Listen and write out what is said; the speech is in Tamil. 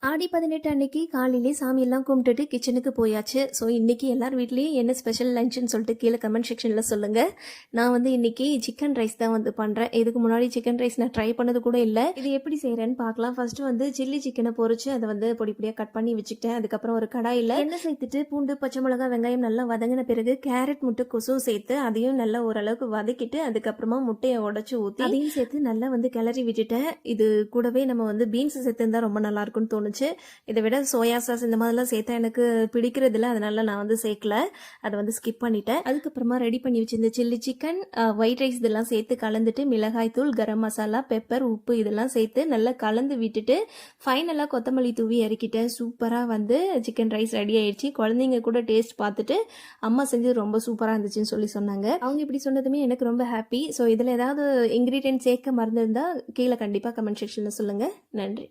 ஆடி 18 அன்னைக்கு காலையிலே சாமியெல்லாம் கும்பிட்டுட்டு கிச்சனுக்கு போயாச்சு. ஸோ இன்னைக்கு எல்லார் வீட்லேயும் என்ன ஸ்பெஷல் லஞ்சுன்னு சொல்லிட்டு கீழே கமெண்ட் செக்ஷனில் சொல்லுங்கள். நான் வந்து இன்னைக்கு சிக்கன் ரைஸ் தான் வந்து பண்ணுறேன். இதுக்கு முன்னாடி சிக்கன் ரைஸ் நான் ட்ரை பண்ணது கூட இல்லை. இது எப்படி செய்கிறேன்னு பார்க்கலாம். ஃபர்ஸ்ட் வந்து சில்லி சிக்கனை பொரிச்சு அதை வந்து பொடி பொடியாக கட் பண்ணி வச்சுக்கிட்டேன். அதுக்கப்புறம் ஒரு கடாயில் எண்ணெய் சேர்த்துட்டு பூண்டு, பச்சை மிளகா, வெங்காயம் நல்லா வதங்கின பிறகு கேரட், முட்டை, கொசும் சேர்த்து அதையும் நல்லா ஓரளவுக்கு வதக்கிட்டு அதுக்கப்புறமா முட்டையை உடச்சி ஊற்றி அதையும் சேர்த்து நல்லா வந்து கிளறி விட்டுட்டேன். இது கூடவே நம்ம வந்து பீன்ஸ் சேர்த்துருந்தா ரொம்ப நல்லா இருக்கும்னு தோணுச்சு. இதை விட சோயா சாஸ் இந்த மாதிரிலாம் சேர்த்தா எனக்கு பிடிக்கிறது இல்லை, அதனால நான் வந்து சேர்க்கல, அதை வந்து ஸ்கிப் பண்ணிட்டேன். அதுக்கப்புறமா ரெடி பண்ணி வச்சிருந்த சில்லி சிக்கன், ஒயிட் ரைஸ் இதெல்லாம் சேர்த்து கலந்துட்டு மிளகாய் தூள், கரம் மசாலா, பெப்பர், உப்பு இதெல்லாம் சேர்த்து நல்லா கலந்து விட்டுட்டு ஃபைனலாக கொத்தமல்லி தூவி இறக்கிட்டேன். சூப்பராக வந்து சிக்கன் ரைஸ் ரெடி ஆயிடுச்சு. குழந்தைங்க கூட டேஸ்ட் பார்த்துட்டு அம்மா செஞ்சது ரொம்ப சூப்பராக இருந்துச்சுன்னு சொல்லி சொன்னாங்க. அவங்க இப்படி சொன்னதுமே எனக்கு ரொம்ப ஹாப்பி. ஸோ இதில் ஏதாவது இன்க்ரீடியன்ட் சேர்க்க மறந்துருந்தா கீழே கண்டிப்பாக கமெண்ட் செக்ஷனில் சொல்லுங்கள். நன்றி.